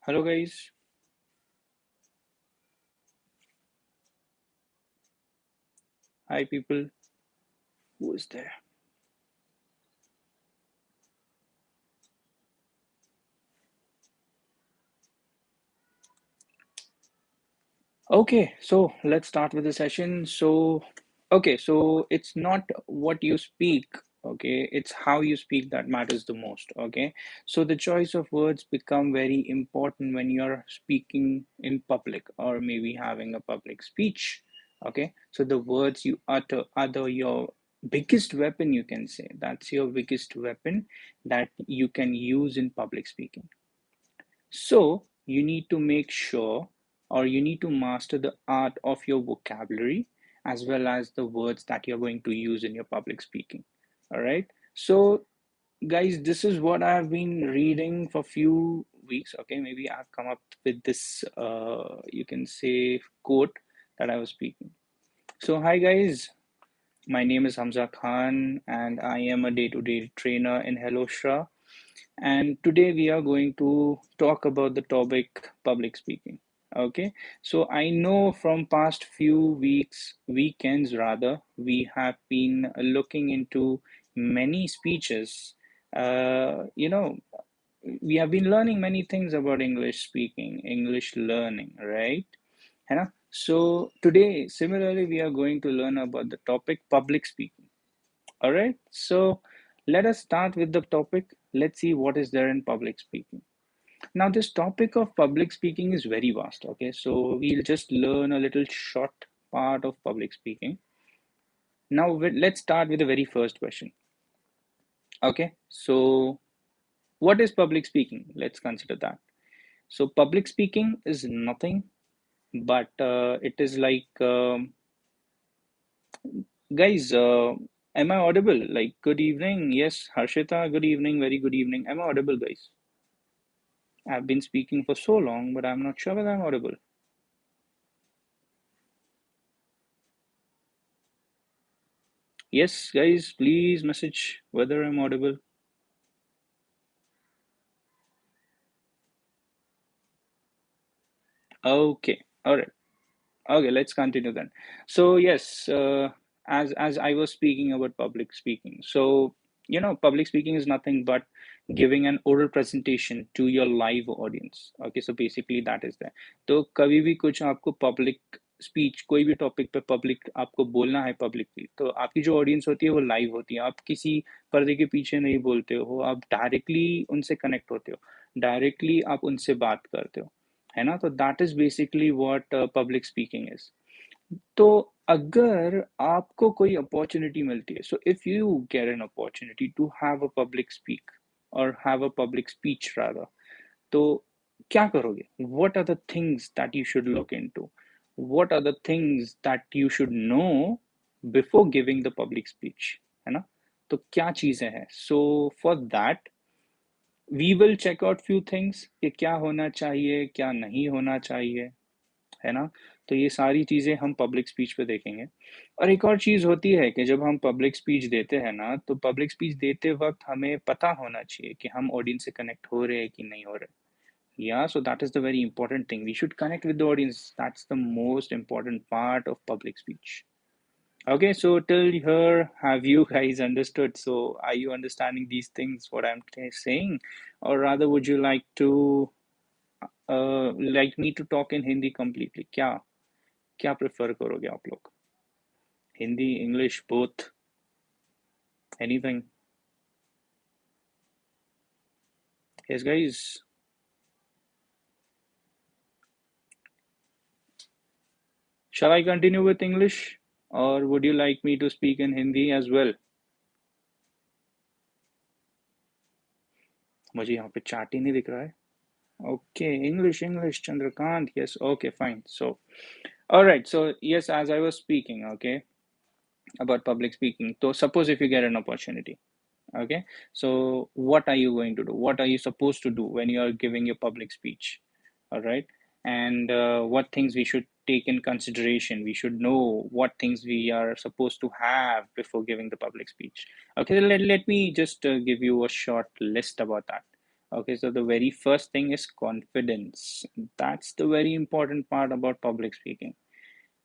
Hello, guys. Hi, people. Who is there? Okay, so let's start with the session. So it's not what you speak, okay? It's how you speak that matters the most, okay? So the choice of words become very important when you're speaking in public or maybe having a public speech, okay? So the words you utter are your biggest weapon, you can say. That's your biggest weapon that you can use in public speaking. So you need to make sure or you need to master the art of your vocabulary as well as the words that you're going to use in your public speaking. All right. So guys, this is what I've been reading for few weeks. Okay, maybe I've come up with this you can say quote that I was speaking. So hi guys, my name is Hamza Khan and I am a day-to-day trainer in HelloShra, and today we are going to talk about the topic public speaking. Okay, so I know from past few weekends rather, we have been looking into many speeches. You know, we have been learning many things about English speaking, English learning, right? है ना? So today, similarly, we are going to learn about the topic public speaking. All right, so let us start with the topic. Let's see what is there in public speaking. Now, this topic of public speaking is very vast. Okay, so we'll just learn a little short part of public speaking. Now, let's start with the very first question. Okay, so what is public speaking? Let's consider that. So, public speaking is nothing but it is like, guys, am I audible? Like, good evening. Yes, Harshita, good evening. Very good evening. Am I audible, guys? I've been speaking for so long, but I'm not sure whether I'm audible. Yes, guys, please message whether I'm audible. Okay, all right. Okay, let's continue then. So yes, as I was speaking about public speaking, so public speaking is nothing but giving an oral presentation to your live audience. Okay, so basically that is there. तो कभी भी कुछ आपको public speech कोई भी topic पे public आपको बोलना है पब्लिकली, तो आपकी जो ऑडियंस होती है वो लाइव होती है. आप किसी पर्दे के पीछे नहीं बोलते हो, आप डायरेक्टली उनसे कनेक्ट होते हो, डायरेक्टली आप उनसे बात करते हो, है ना? तो that is basically what public speaking is. तो अगर आपको कोई अपॉर्चुनिटी मिलती है, so if you get an opportunity to have a public speak और have a public speech rather, तो क्या करोगे? What are the things that you should look into? What are the things that you should know before giving the public speech, है ना? तो क्या चीजें हैं? So for that we will check out few things कि क्या होना चाहिए, क्या नहीं होना चाहिए, है ना? तो ये सारी चीज़ें हम पब्लिक स्पीच पे देखेंगे. और एक और चीज़ होती है कि जब हम पब्लिक स्पीच देते हैं ना, तो पब्लिक स्पीच देते वक्त हमें पता होना चाहिए कि हम ऑडियंस से कनेक्ट हो रहे हैं कि नहीं हो रहे. Yeah, so that is the very important thing. We should connect with the audience. That's the most important part of public speech. Okay, so till here, have you guys understood? So are you understanding these things, what I'm saying? Or rather, would you like me to talk in Hindi completely? क्या क्या prefer करोगे आप लोग? Hindi, English, both, anything? Yes, guys. Shall I continue with English, or would you like me to speak in Hindi as well? मुझे यहाँ पे chat ही नहीं दिख रहा है. Okay, English, English, Chandrakant. Yes, okay, fine. So, all right. So, yes, as I was speaking, okay, about public speaking. So, suppose if you get an opportunity, okay, so what are you going to do? What are you supposed to do when you are giving your public speech? All right, and what things we should take in consideration? We should know what things we are supposed to have before giving the public speech. Okay, let me just give you a short list about that. Okay, so the very first thing is confidence. That's the very important part about public speaking.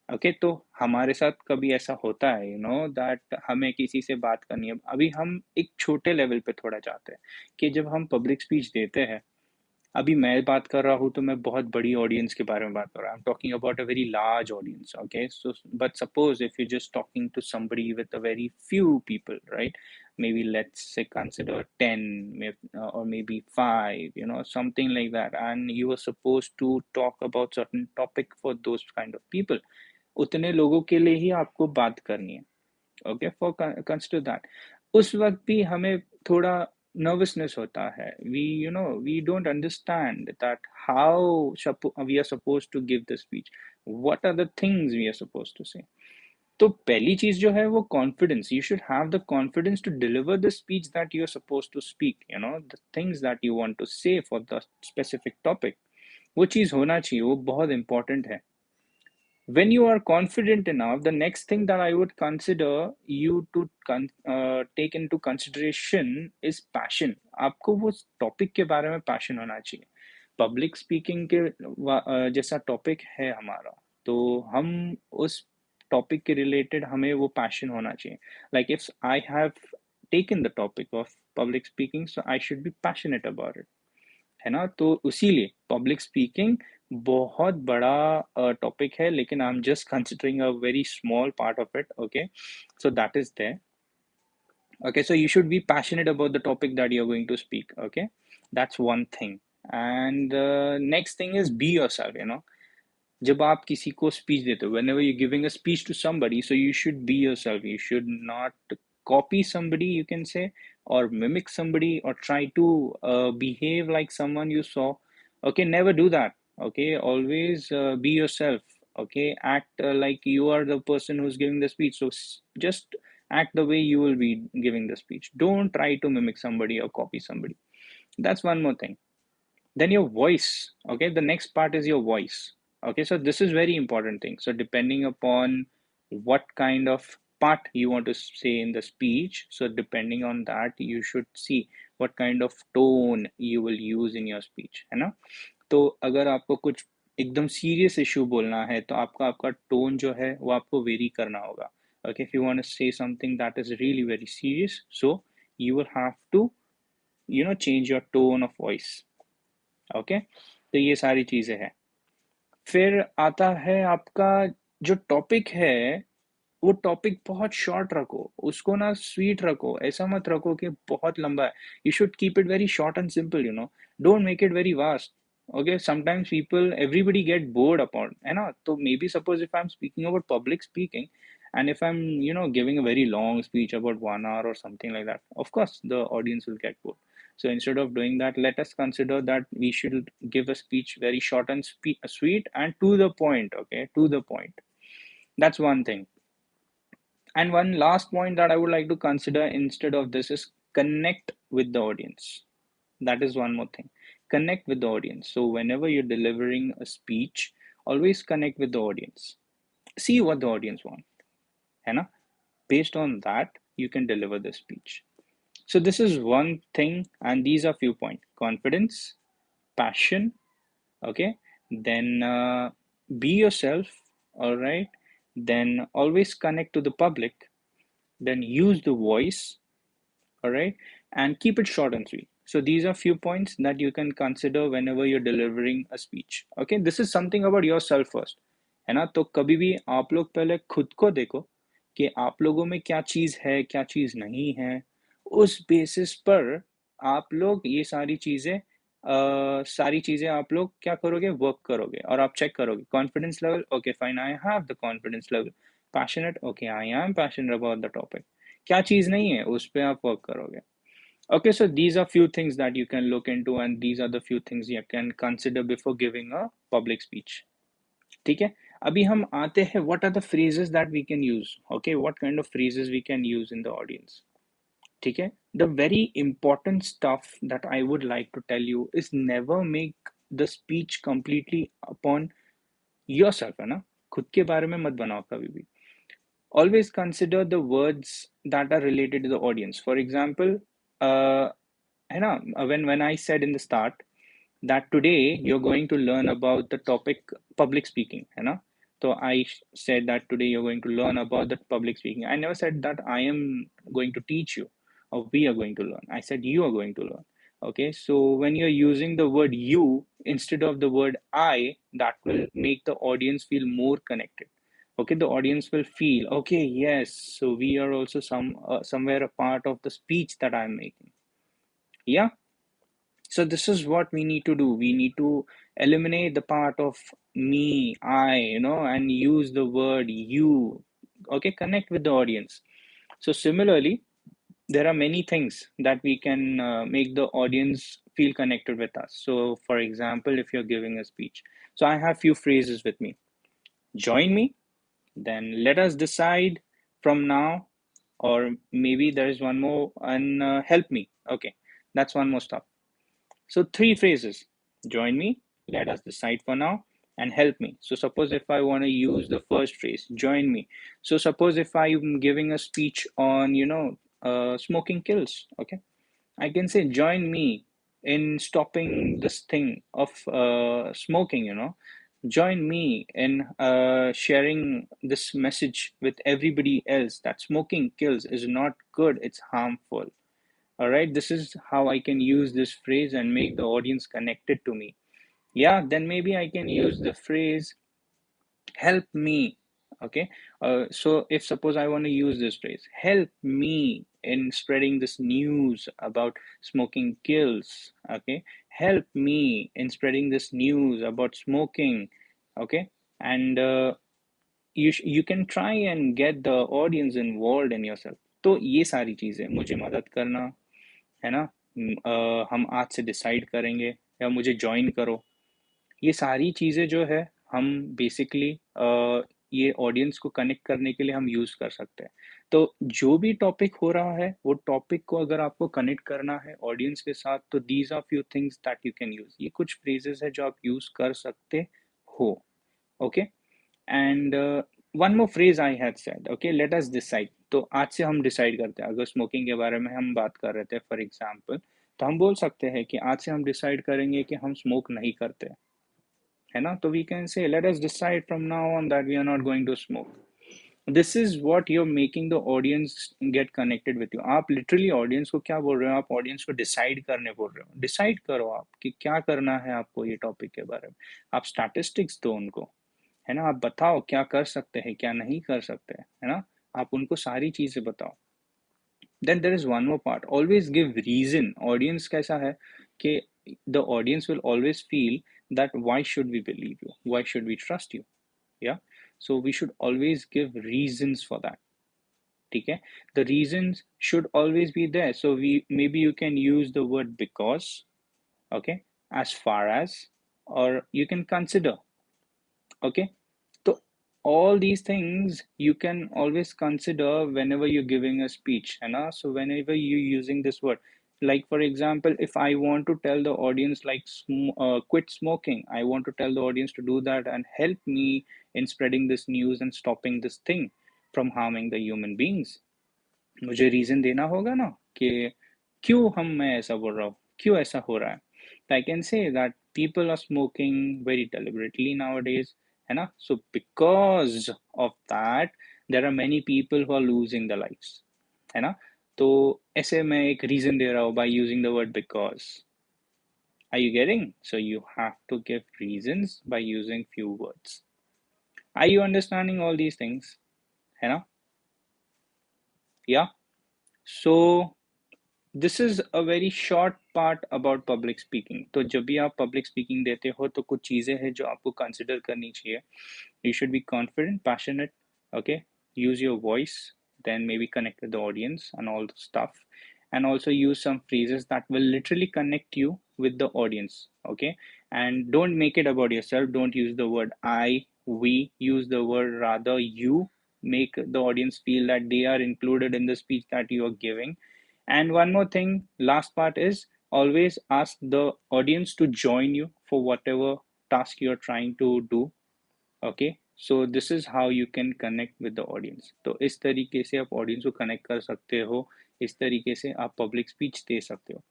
Okay तो हमारे साथ कभी ऐसा होता है that हमें किसी से बात करनी है, अभी हम एक छोटे लेवल पे थोड़ा जाते हैं कि जब हम पब्लिक स्पीच देते हैं, अभी मैं बात कर रहा हूँ तो मैं बहुत बड़ी ऑडियंस के बारे में बात कर रहा हूँ, I am talking about a very large audience, okay so but suppose if you just talking to somebody with a very few people, right? Maybe let's say consider 10 or maybe 5, something like that, and you are supposed to talk about certain topic for those kind of people. उतने लोगों के लिए ही आपको बात करनी है, okay for consider that. उस वक्त भी हमें थोड़ा नर्वसनेस होता है, we don't understand that how we are suppose to give the speech, what are the things we are suppose to say. तो पहली चीज जो है वो confidence, you should have the confidence to deliver the speech that you are suppose to speak, the things that you want to say for the specific topic. वो चीज होना चाहिए, वो बहुत इंपॉर्टेंट है। When you are confident enough, the next thing that I would consider you to take into consideration is passion. आपको वो topic के बारे में पैशन होना चाहिए। पब्लिक स्पीकिंग के जैसा टॉपिक है हमारा, तो हम उस टॉपिक के रिलेटेड हमें वो पैशन होना चाहिए। Like if I have taken the topic of public speaking, so I should be passionate about it, है ना? तो उसीलिए पब्लिक स्पीकिंग बहुत बड़ा टॉपिक है, लेकिन I am just considering a very small part of it, okay so that is there. Okay, so you should be passionate about the topic that you're going to speak, okay? That's one thing. And next thing is be yourself. जब आप किसी को speech देते हो, whenever you're giving a speech to somebody, so you should be yourself. You should not copy somebody, you can say, or mimic somebody, or try to behave like someone you saw. Okay, never do that. Okay, always be yourself. Okay, act like you are the person who's giving the speech. So just act the way you will be giving the speech. Don't try to mimic somebody or copy somebody. That's one more thing. Then your voice, okay, the next part is your voice. Okay, so this is very important thing. So depending upon what kind of part you want to say in the speech, so depending on that you should see what kind of tone you will use in your speech, है ना? तो अगर आपको कुछ एकदम serious issue बोलना है तो आपका आपका टोन जो है वो आपको वेरी करना होगा। okay, if you want to say something that is really very serious, so you will have to change your tone of voice. Okay, तो ये सारी चीजें हैं। फिर आता है आपका जो टॉपिक है, वो टॉपिक बहुत शॉर्ट रखो, उसको ना स्वीट रखो, ऐसा मत रखो कि बहुत लंबा है। You should keep it very short and simple, don't make it very vast. Okay, sometimes people everybody get bored upon, है ना? तो may be suppose if I am speaking about public speaking, and if I'm giving a very long speech about 1 hour or something like that, of course the audience will get bored. So instead of doing that, let us consider that we should give a speech very short and sweet and to the point. Okay, to the point. That's one thing. And one last point that I would like to consider instead of this is connect with the audience. That is one more thing. Connect with the audience. So whenever you're delivering a speech, always connect with the audience. See what the audience wants. है ना? Based on that, you can deliver the speech. So this is one thing, and these are few points: confidence, passion, okay, then be yourself, all right, then always connect to the public, then use the voice, all right, and keep it short and sweet. So these are few points that you can consider whenever you're delivering a speech. Okay, this is something about yourself first, है ना? तो कभी भी आप लोग पहले खुद को देखो कि आप लोगों में क्या चीज है, क्या चीज नहीं है। उस बेसिस पर आप लोग ये सारी चीजें आप लोग क्या करोगे, वर्क करोगे, और आप चेक करोगे confidence level, okay fine, I have the confidence level. Passionate, okay I am passionate about the topic. क्या चीज नहीं है उस पर आप वर्क करोगे। Okay, so these are few things that you can look into, and these are the few things you can consider before giving a public speech. ठीक है, अभी हम आते हैं what are the phrases that we can use. Okay, what kind of phrases we can use in the audience. ठीक है, the very important stuff that I would like to tell you is never make the speech completely upon yourself, है ना? खुद के बारे में मत बनाओ कभी भी। Always consider the words that are related to the audience. For example, uh, है ना? When I said in the start that today you're going to learn about the topic public speaking, है ना? So said that today you're going to learn about the public speaking. I never said that I am going to teach you or we are going to learn. I said you are going to learn. Okay, so when you're using the word you instead of the word I, that will make the audience feel more connected. Okay, the audience will feel, okay, yes, so we are also somewhere a part of the speech that I'm making. Yeah, so this is what we need to do. We need to eliminate the part of me, I, and use the word you. Okay, connect with the audience. So similarly, there are many things that we can make the audience feel connected with us. So for example, if you're giving a speech, so I have few phrases with me. Join me, then let us decide from now, or maybe there is one more, and help me. Okay, that's one more stuff. So three phrases: join me, let us decide for now, and help me. So suppose if I want to use the first phrase, join me. So suppose if I'm giving a speech on, smoking kills, okay? I can say, join me in stopping this thing of smoking, Join me in sharing this message with everybody else that smoking kills is not good, it's harmful. All right, this is how I can use this phrase and make the audience connected to me. Yeah, then maybe I can use the phrase help me. Okay, so if suppose I want to use this phrase, help me in spreading this news about smoking kills. Okay, help me in spreading this news about smoking. Okay, and you can try and get the audience involved in yourself. तो ये सारी चीजें, मुझे मदद करना, है ना? हम आज से डिसाइड करेंगे, या मुझे ज्वाइन करो। ये सारी चीज़ें जो है हम बेसिकली ये ऑडियंस को कनेक्ट करने के लिए हम यूज़ कर सकते हैं। तो जो भी टॉपिक हो रहा है वो टॉपिक को अगर आपको कनेक्ट करना है ऑडियंस के साथ, तो these are few things that you can use. ये कुछ फ्रेजेस है जो आप यूज़ कर सकते हो। Okay, and one more phrase I had said, okay, late us decide. तो आज से हम डिसाइड करते हैं, अगर स्मोकिंग के बारे में हम बात कर रहे थे फॉर एग्जांपल, तो हम बोल सकते हैं कि आज से हम डिसाइड करेंगे कि हम स्मोक नहीं करते, है ना? तो we can say let us decide from now on that we are not going to smoke. This is what you are making the audience get connected with you. आप लिटरली ऑडियंस को क्या बोल रहे हो? आप ऑडियंस को decide करने बोल रहे हो। डिसाइड करो आप कि क्या करना है आपको ये टॉपिक के बारे में। आप स्टैटिस्टिक्स दो उनको, है ना? आप बताओ क्या कर सकते हैं, क्या नहीं कर सकते, है ना? आप उनको सारी चीजें बताओ। Then there is one more part. Always give reason. Audience कैसा है कि the audience will always feel that why should we believe you? Why should we trust you? Yeah. So we should always give reasons for that. ठीक है? The reasons should always be there. So maybe you can use the word because, okay, as far as, or you can consider. Okay, so all these things you can always consider whenever you're giving a speech, and so whenever you're using this word, like for example, if I want to tell the audience like quit smoking, I want to tell the audience to do that and help me in spreading this news and stopping this thing from harming the human beings. मुझे reason देना होगा ना कि क्यों मैं ऐसा बोल रहा हूँ, क्यों ऐसा हो रहा है। तो I can say that people are smoking very deliberately nowadays, है ना? So because of that there are many people who are losing the lives, है ना? तो ऐसे मैं एक रीजन दे रहा हूँ by using the word because. Are you getting? So you have to give reasons by using few words. Are you understanding all these things, है ना? या so this is a very short part about public speaking. तो जब भी आप public speaking देते हो तो कुछ चीज़ें हैं जो आपको कंसिडर करनी चाहिए। You should be confident, passionate, okay? Use your voice, then maybe connect with the audience and all the stuff. And also use some phrases that will literally connect you with the audience, okay? And don't make it about yourself. Don't use the word I, we. Use the word rather you. Make the audience feel that they are included in the speech that you are giving. And one more thing, last part is always ask the audience to join you for whatever task you're trying to do. Okay, so this is how you can connect with the audience. तो इस तरीके से आप audience को connect कर सकते हो, इस तरीके से आप पब्लिक स्पीच दे सकते हो।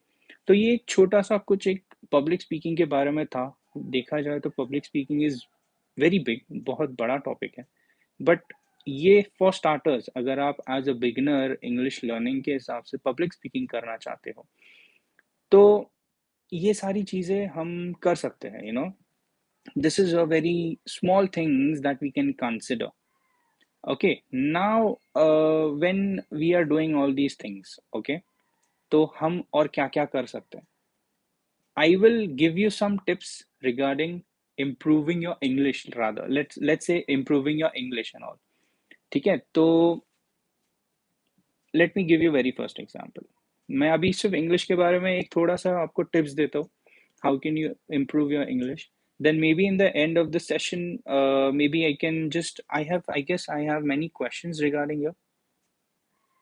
तो ये एक छोटा सा कुछ एक पब्लिक स्पीकिंग के बारे में था। देखा जाए तो public speaking is very big, बहुत बड़ा टॉपिक है। बट ये फॉर स्टार्टर्स, अगर आप as a beginner English learning के हिसाब से पब्लिक स्पीकिंग करना चाहते हो, तो ये सारी चीज़ें हम कर सकते हैं, this is a very small things that we can consider. Okay, now when we are doing all these things, okay, तो हम और क्या क्या कर सकते हैं? I will give you some tips regarding improving your English, rather let's say improving your English and all. ठीक है, तो let me give you very first example. मैं अभी सिर्फ इंग्लिश के बारे में एक थोड़ा सा आपको टिप्स देता हूँ, how can you improve your English. Then maybe in the end of the session, maybe I can just, I guess I have many questions regarding your,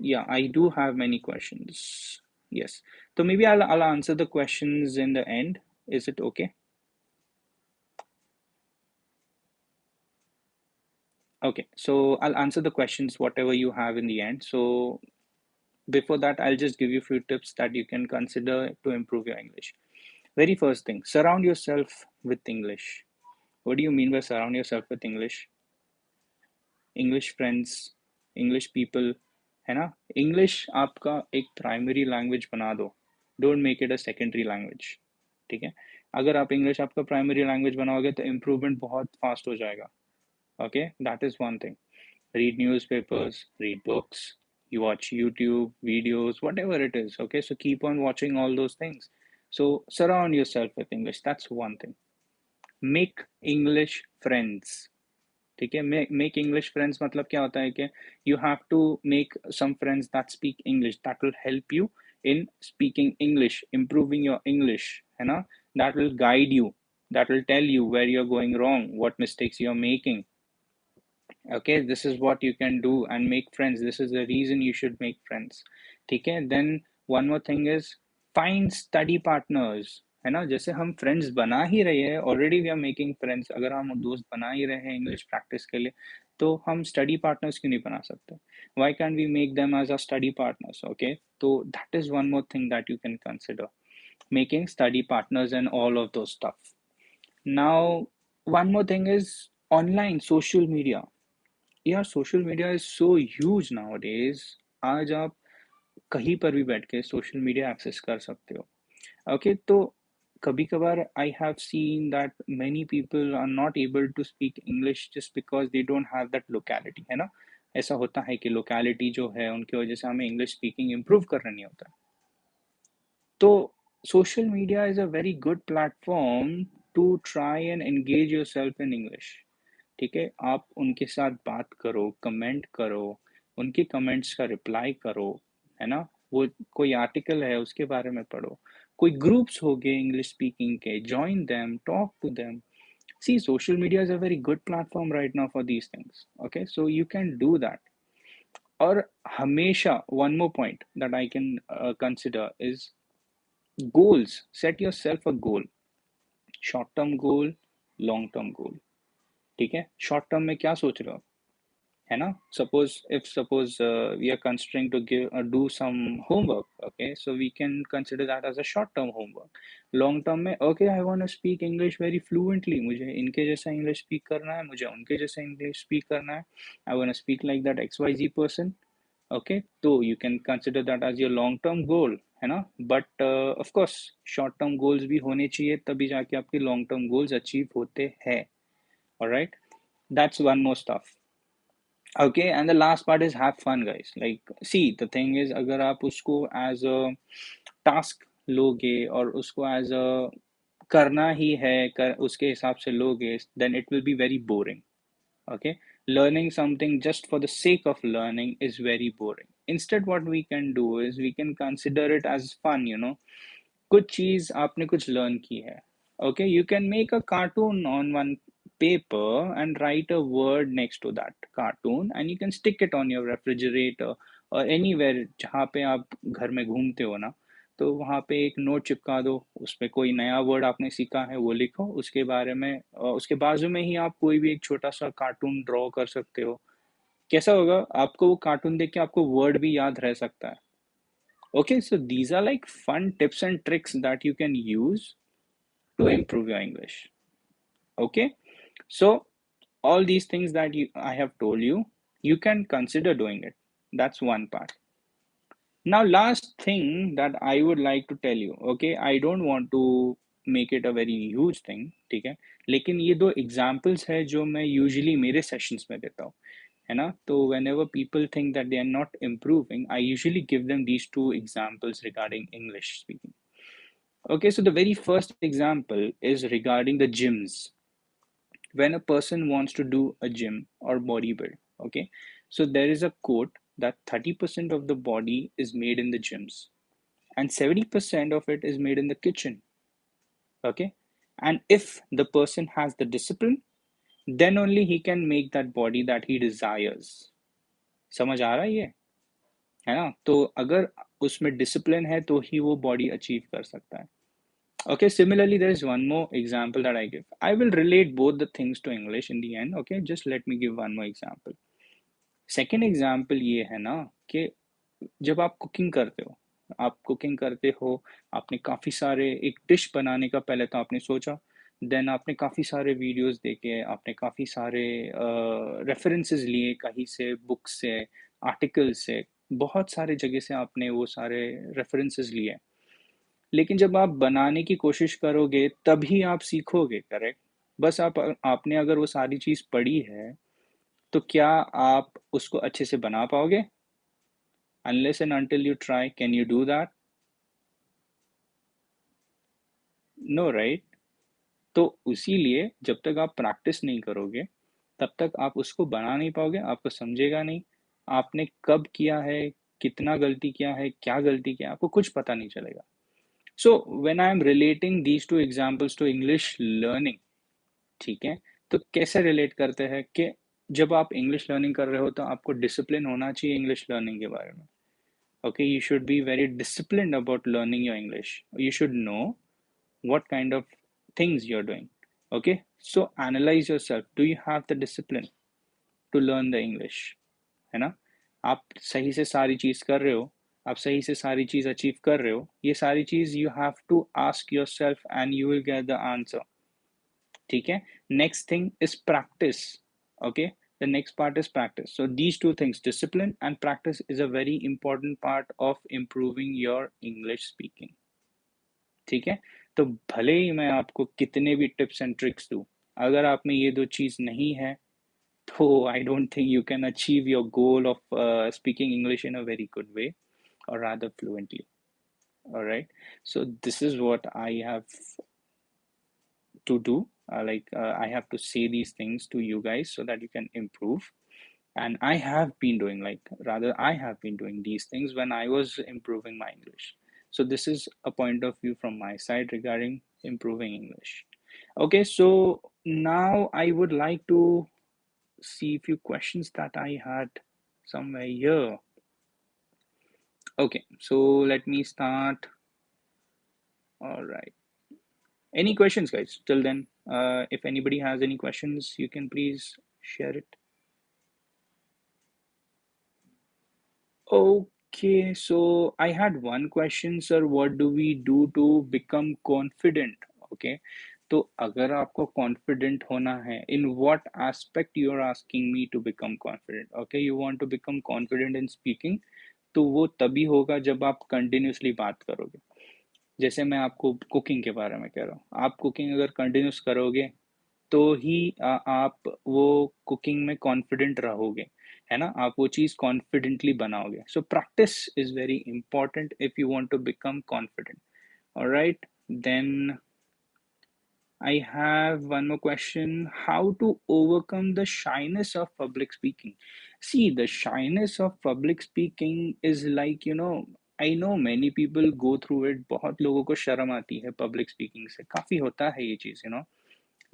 yeah, I do have many questions. Yes. So maybe I'll answer the questions in the end. Is it okay? Okay. So I'll answer the questions, whatever you have in the end. So before that, I'll just give you a few tips that you can consider to improve your English. Very first thing, surround yourself with English. What do you mean by surround yourself with English? English friends, English people, है ना? English आपका एक primary language बना दो, don't make it a secondary language. ठीक है, अगर आप इंग्लिश आपका प्राइमरी लैंग्वेज बनाओगे तो इम्प्रूवमेंट बहुत फास्ट हो जाएगा। Okay, that is one thing. Read newspapers, read books, you watch YouTube videos, whatever it is. Okay, so keep on watching all those things. So surround yourself with English. That's one thing. Make English friends. ठीक है, make English friends मतलब क्या होता है कि you have to make some friends that speak English, that will help you in speaking English, improving your English, है ना? That will guide you, that will tell you where you're going wrong, what mistakes you're making. Okay, this is what you can do and make friends. This is the reason you should make friends. ठीक है, then one more thing is find study partners, है ना? जैसे हम friends बना ही रहे हैं, already we are making friends, अगर हम दोस्त बना ही रहे हैं इंग्लिश प्रैक्टिस के लिए, तो हम स्टडी पार्टनर्स क्यों नहीं बना सकते? Why can't we make them as our study partners? Okay, so that is one more thing that you can consider, making study partners and all of those stuff. Now, one more thing is online social media. यार social media is so huge now days. आज आप कहीं पर भी बैठ के social media access कर सकते हो। ओके, तो कभी कभार I have seen that many people are not able to speak English just because they don't have that locality, है ना? ऐसा होता है कि लोकेलिटी जो है उनकी वजह से हमें इंग्लिश स्पीकिंग इम्प्रूव करना नहीं होता। तो social media is a very good platform to try and engage your self in English. ठीक है, आप उनके साथ बात करो, कमेंट करो, उनके कमेंट्स का रिप्लाई करो, है ना? वो कोई आर्टिकल है उसके बारे में पढ़ो, कोई ग्रुप्स हो गए इंग्लिश स्पीकिंग के, join them, talk to them. See, social media is a very good platform right now for these things. Okay, so you can do that. और हमेशा one more point that I can consider is goals. Set your self a goal, short term goal, long term goal. ठीक है, short term में क्या सोच रहे हो, है ना? Suppose we are considering to give do some homework, okay, so we can consider that as a short term homework. Long term में, okay, I want to speak English very fluently, मुझे इनके जैसा इंग्लिश स्पीक करना है, मुझे उनके जैसा English speak करना है, I want to speak like that XYZ person. Okay, तो you can consider that as your long term goal, है ना? But of course short term goals भी होने चाहिए, तभी जाके आपके long term goals अचीव होते हैं। Alright, that's one more stuff. Okay, and the last part is have fun, guys. Like, see, the thing is, अगर आप उसको as a task लोगे और उसको as a करना ही है, उसके हिसाब से लोगे, then it will be very boring. Okay, learning something just for the sake of learning is very boring. Instead, what we can do is we can consider it as fun, कुछ चीज आपने कुछ लर्न की है। Okay, you can make a cartoon on one paper and write a word next to that cartoon and you can stick it on your refrigerator और anywhere जहाँ पे आप घर में घूमते हो ना, तो वहाँ पे एक नोट चिपका दो, उस पर कोई नया वर्ड आपने सीखा है वो लिखो, उसके बारे में उसके बाजू में ही आप कोई भी एक छोटा सा कार्टून ड्रॉ कर सकते हो। कैसा होगा? आपको वो कार्टून देख के आपको वर्ड भी याद रह सकता है। Okay, so these are like fun tips and tricks that you can use to improve your English. Okay, so all these things that I have told you, you can consider doing it. That's one part. Now, last thing that I would like to tell you, okay, I don't want to make it a very huge thing, ठीक है, लेकिन ये दो examples है जो मैं usually मेरे sessions में देता हूँ, है ना? तो whenever people think that they are not improving, I usually give them these two examples regarding English speaking. Okay, so the very first example is regarding the gyms. When a person wants to do a gym or body build, okay, so there is a quote that 30% of the body is made in the gyms and 70% of it is made in the kitchen. Okay, and if the person has the discipline, then only he can make that body that he desires. समझ आ रहा है ना? तो अगर उसमें discipline है तो ही वो बॉडी अचीव कर सकता है. Okay, similarly, there is one more example that I give. I will relate both the things to English in the end. Okay, just let me give one more example. Second example ये है ना कि जब आप cooking करते हो, आपने काफ़ी सारे एक डिश बनाने का पहले तो आपने सोचा, देन आपने काफ़ी सारे वीडियोस देखे, आपने काफ़ी सारे रेफरेंसेस लिए कहीं से, बुक से, आर्टिकल से, बहुत सारे जगह से आपने वो सारे रेफरेंसेस लिए. लेकिन जब आप बनाने की कोशिश करोगे तभी आप सीखोगे, करेक्ट? बस आपने अगर वो सारी चीज़ पढ़ी है तो क्या आप उसको अच्छे से बना पाओगे? Unless and until you try, can you do that? No, right? तो उसीलिए जब तक आप प्रैक्टिस नहीं करोगे तब तक आप उसको बना नहीं पाओगे, आपको समझेगा नहीं, आपने कब किया है, कितना गलती किया है, क्या गलती किया, आपको कुछ पता नहीं चलेगा. So when I am relating these to examples to English learning, ठीक है, तो कैसे रिलेट करते हैं कि जब आप इंग्लिश लर्निंग कर रहे हो तो आपको डिसिप्लिन होना चाहिए इंग्लिश लर्निंग के बारे में. Okay, you should be very disciplined about learning your English. You should no what kind of things you're doing. Okay, so analyze yourself. Do you have the discipline to learn the English? है ना? आप सही से सारी चीज कर रहे हो, आप सही से सारी चीज अचीव कर रहे हो, ये सारी चीज you have to ask your self and you will get the answer. ठीक है, next thing is practice. Okay, the next part is practice. So these two things, discipline and practice, is a very important part of improving your English speaking. ठीक है, तो भले ही मैं आपको कितने भी टिप्स एंड ट्रिक्स दूं, अगर आप में ये दो चीज नहीं है तो I don't think you can achieve your goal of speaking English in a very good way or rather fluently. All right, so this is what I have to do. I have to say these things to you guys so that you can improve. And I have been doing, I have been doing these things when I was improving my English. So this is a point of view from my side regarding improving English. Okay, so now I would like to see a few questions that I had somewhere here. Okay, so let me start. All right. Any questions, guys? Till then, if anybody has any questions, you can please share it. Okay, so I had one question, sir. What do we do to become confident? Okay, तो अगर आपको confident होना है, in what aspect you are asking me to become confident? Okay, you want to become confident in speaking, तो वो तभी होगा जब आप continuously बात करोगे. जैसे मैं आपको कुकिंग के बारे में कह रहा हूँ, आप कुकिंग अगर कंटिन्यूस करोगे तो ही आप वो कुकिंग में कॉन्फिडेंट रहोगे, है ना? आप वो चीज़ कॉन्फिडेंटली बनाओगे. So practice is very important if you want to become confident. Alright, then I have one more question. How to overcome the shyness of public speaking? See, the shyness of public speaking is like, I know many people go through it. बहुत लोगों को शर्म आती है public speaking से. काफ़ी होता है ये चीज़.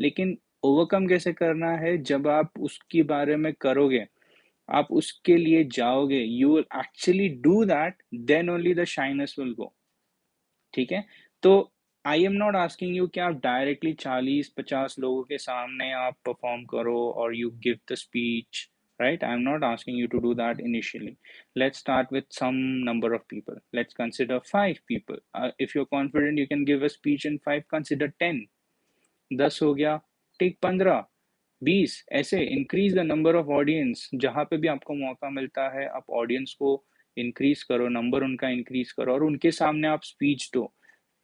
लेकिन ओवरकम कैसे करना है? जब आप उसके बारे में करोगे, आप उसके लिए जाओगे, you will actually do that, then only the shyness will go. ठीक है, तो I am not asking you कि आप डायरेक्टली 40-50 लोगों के सामने आप परफॉर्म करो और you give the speech. right? I'm not asking you to do that initially. Let's start with some number of people. Let's consider 5 people. If you're confident you can give a speech in 5, consider 10. 10 हो गया, take 15, 20, ऐसे increase the number of audience. जहाँ पे भी आपको मौका मिलता है आप audience को increase करो, number उनका increase करो और उनके सामने आप speech दो,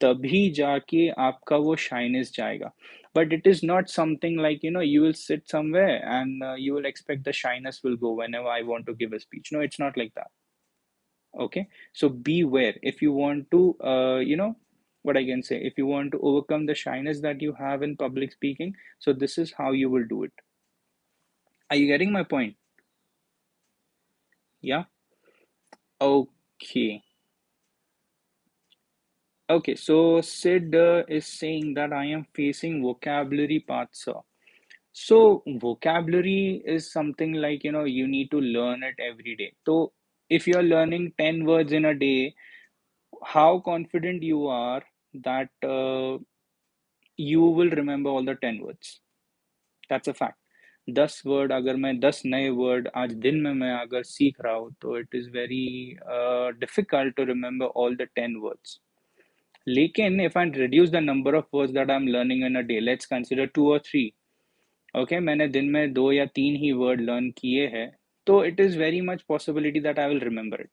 तभी जाके आपका वो shyness जाएगा. But it is not something like, you will sit somewhere and you will expect the shyness will go whenever I want to give a speech. No, it's not like that. Okay, so beware if you want to, what I can say, if you want to overcome the shyness that you have in public speaking, so this is how you will do it. Are you getting my point? Yeah. Okay. Okay, so Sid is saying that I am facing vocabulary part, sir. So vocabulary is something like, you need to learn it every day. So if you're learning 10 words in a day, how confident you are that you will remember all the 10 words? That's a fact. 10 word अगर मैं 10 नए word आज दिन में मैं अगर सीख रहा हूँ तो it is very difficult to remember all the 10 words. लेकिन if I reduce the number of words that I'm learning in a day, let's consider 2 or 3. Okay, मैंने दिन में 2 या 3 ही वर्ड लर्न किए हैं, तो it is very much possibility that I will remember it.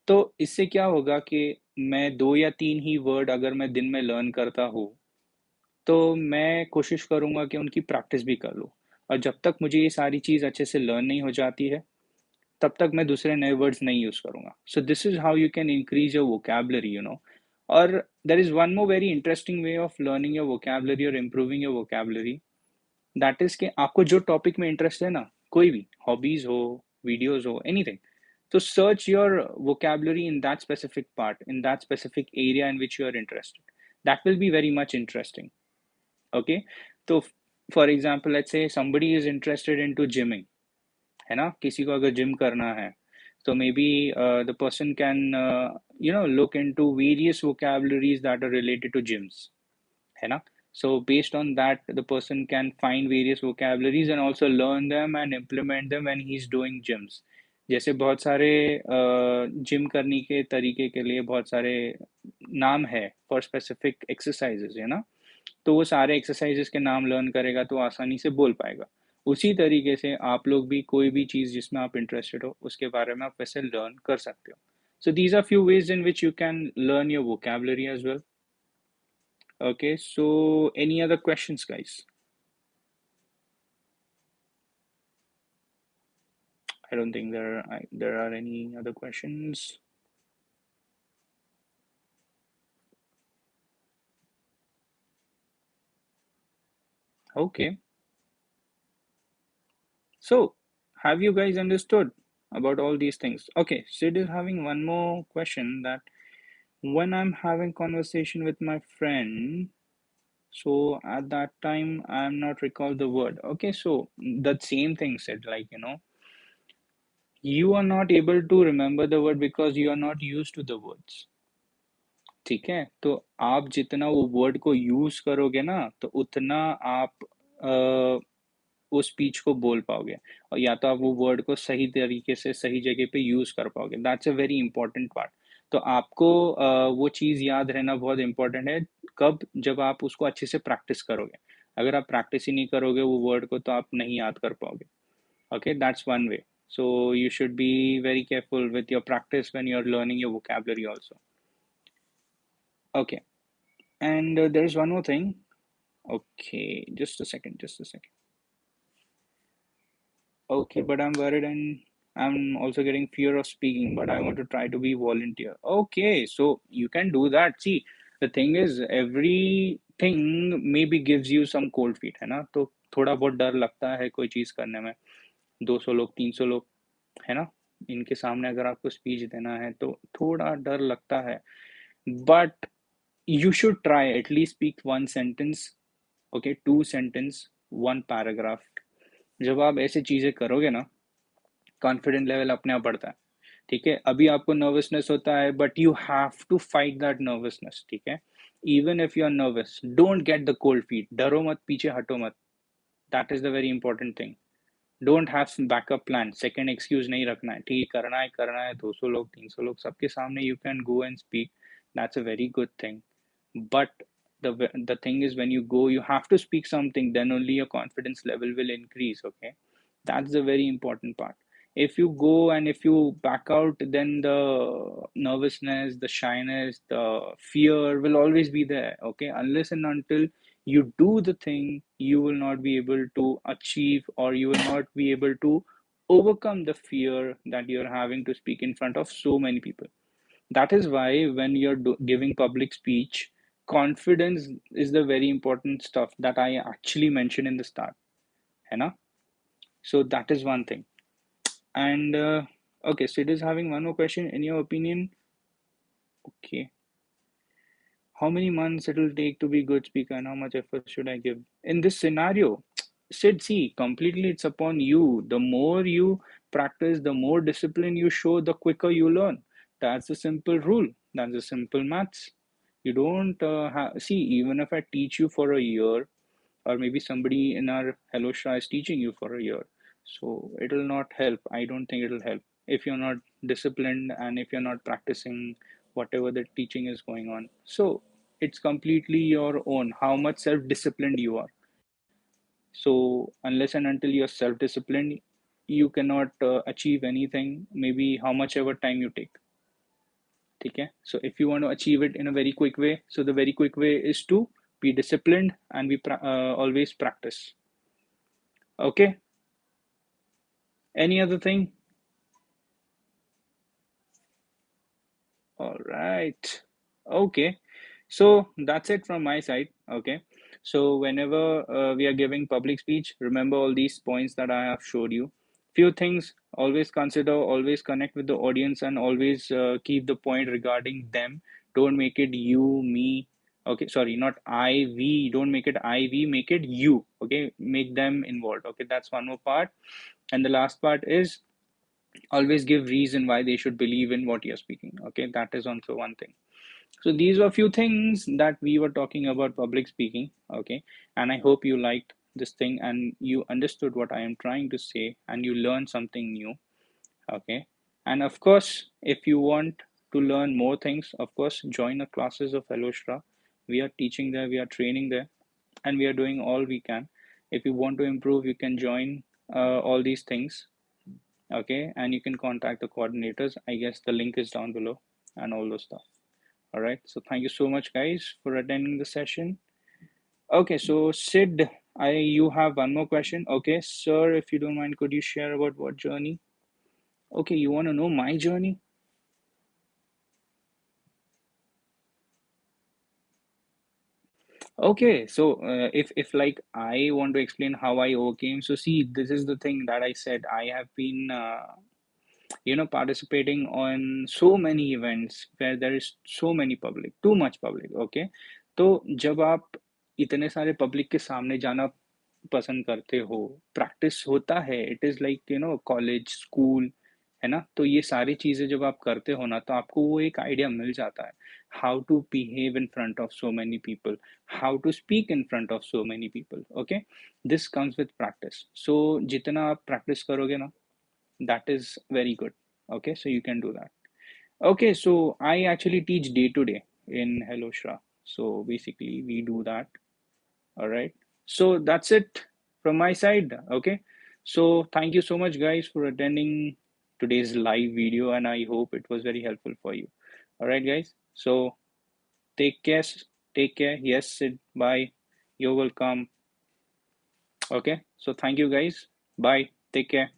तो इससे क्या होगा कि मैं 2 या 3 ही वर्ड अगर मैं दिन में लर्न करता हूँ, तो मैं कोशिश करूँगा कि उनकी प्रैक्टिस भी कर लूँ. और जब तक मुझे ये सारी चीज़ अच्छे से लर्न नहीं हो जाती है, तब तक मैं दूसरे नए वर्ड्स नहीं यूज़ करूँगा. So this is how you can increase your vocabulary, और there is one more very interesting way of learning your vocabulary और improving your vocabulary. That is कि आपको जो टॉपिक में इंटरेस्ट है ना, कोई भी हॉबीज़ हो, वीडियोज़ हो, एनीथिंग, तो search your vocabulary in that specific part, in that specific area in which you are interested. That will be very much interesting. Okay, तो for example let's say somebody is interested into gymming, है ना, किसी को अगर gym करना है, तो may be the person can look into various vocabularies that are related to gyms, है ना. So based on that the person can find various vocabularies and also learn them and implement them when he's doing gyms. जैसे बहुत सारे gym करने के तरीके के लिए बहुत सारे नाम है फॉर स्पेसिफिक एक्सरसाइजेस, है ना. तो वो सारे एक्सरसाइजेस के नाम लर्न करेगा तो आसानी से बोल पाएगा. उसी तरीके से आप लोग भी कोई भी चीज़ जिसमें आप इंटरेस्टेड हो उसके बारे में आप वैसे लर्न कर सकते हो. So these are few ways in which you can learn your vocabulary as well. Okay, so any other questions, guys? I don't think there are any other questions. Okay, so have you guys understood about all these things? Okay, Sid is having one more question that when I'm having conversation with my friend, so at that time I'm not recall the word. Okay, so that same thing said, like, you are not able to remember the word because you are not used to the words. ठीक है, तो आप जितना वो word को use करोगे ना, तो उतना आप वो स्पीच को बोल पाओगे, और या तो आप वो वर्ड को सही तरीके से सही जगह पे यूज कर पाओगे. That's a very important part. तो आपको वो चीज़ याद रहना बहुत इंपॉर्टेंट है. कब? जब आप उसको अच्छे से प्रैक्टिस करोगे. अगर आप प्रैक्टिस ही नहीं करोगे वो वर्ड को, तो आप नहीं याद कर पाओगे. Okay, that's one way. So you should be very careful with your practice when you are learning your vocabulary also. Okay, and there's one more thing. Okay, just a second, just a second. Okay, but I'm worried and I'm also getting fear of speaking, but I want to try to be volunteer. Okay, so you can do that. See, the thing is, everything maybe gives you some cold feet, है ना. तो थोड़ा बहुत डर लगता है कोई चीज़ करने में. 200 लोग, 300 लोग, है ना, इनके सामने अगर आपको स्पीच देना है तो थोड़ा डर लगता है. But you should try at least speak one sentence. Okay, 2 sentence, 1 paragraph. जब आप ऐसे चीज़ें करोगे ना, कॉन्फिडेंट लेवल अपने आप बढ़ता है. ठीक है, अभी आपको नर्वसनेस होता है but you have to fight that nervousness. ठीक है, even if you are nervous, don't get the cold feet. डरो मत, पीछे हटो मत. That is the very important thing. Don't have some backup plan, second excuse नहीं रखना है, ठीक करना है 200 लोग 300 लोग सबके सामने you can go and speak, that's a very good thing. But the thing is, when you go, you have to speak something, then only your confidence level will increase. Okay, that's the very important part. If you go and if you back out, then the nervousness, the shyness, the fear will always be there. Okay, unless and until you do the thing, you will not be able to achieve, or you will not be able to overcome the fear that you're having to speak in front of so many people. That is why when you're giving public speech, confidence is the very important stuff that I actually mentioned in the start, है ना? So that is one thing. And okay, Sid is having one more question. In your opinion, okay, how many months it will take to be good speaker, and how much effort should I give in this scenario? Sid, see, completely it's upon you. The more you practice, the more discipline you show, the quicker you learn. That's a simple rule. That's a simple maths. You don't see, even if I teach you for a year, or maybe somebody in our Hello Shah is teaching you for a year, so it will not help. I don't think it will help if you're not disciplined and if you're not practicing whatever the teaching is going on. So it's completely your own how much self-disciplined you are. So unless and until you're self-disciplined, you cannot achieve anything, maybe how much ever time you take. Okay? So if you want to achieve it in a very quick way, so the very quick way is to be disciplined and we always practice. Okay? Any other thing? All right. Okay. So that's it from my side. Okay. So whenever we are giving public speech, remember all these points that I have showed you. Few things always consider, always connect with the audience, and always keep the point regarding them. Don't make it you, me. Okay, sorry, not I, we. Don't make it I, we. Make it you. Okay, make them involved. Okay, that's one more part. And the last part is always give reason why they should believe in what you're speaking. Okay, that is also one thing. So these were a few things that we were talking about public speaking. Okay, and I hope you liked this thing and you understood what I am trying to say and you learned something new. Okay, and of course, if you want to learn more things, of course join the classes of Eloshra. We are teaching there, we are training there, and we are doing all we can. If you want to improve, you can join all these things. Okay, and you can contact the coordinators. I guess the link is down below and all those stuff. All right, so thank you so much guys for attending the session. Okay, so Sid, I you have one more question. Okay, sir, if you don't mind, could you share about what journey? Okay, you want to know my journey? Okay, so if like I want to explain how I overcame, so see, this is the thing that I said. I have been participating on so many events where there is so many public, too much public. Okay, तो जब आप इतने सारे public के सामने जाना पसंद करते हो, प्रैक्टिस होता है, it is like college school, है ना? तो ये सारी चीजें जब आप करते हो ना, तो आपको वो एक आइडिया मिल जाता है how to behave in front of so many people, how to speak in front of so many people. Okay, this comes with practice. So जितना आप प्रैक्टिस करोगे ना, that is very good. Okay, so you can do that. Okay, so I actually teach day to day in Hello Shra. So basically we do that. All right, so that's it from my side. Okay, so thank you so much guys for attending today's live video, and I hope it was very helpful for you. All right guys, so take care, take care. Yes, Sid, bye, you're welcome. Okay, so thank you guys, bye, take care.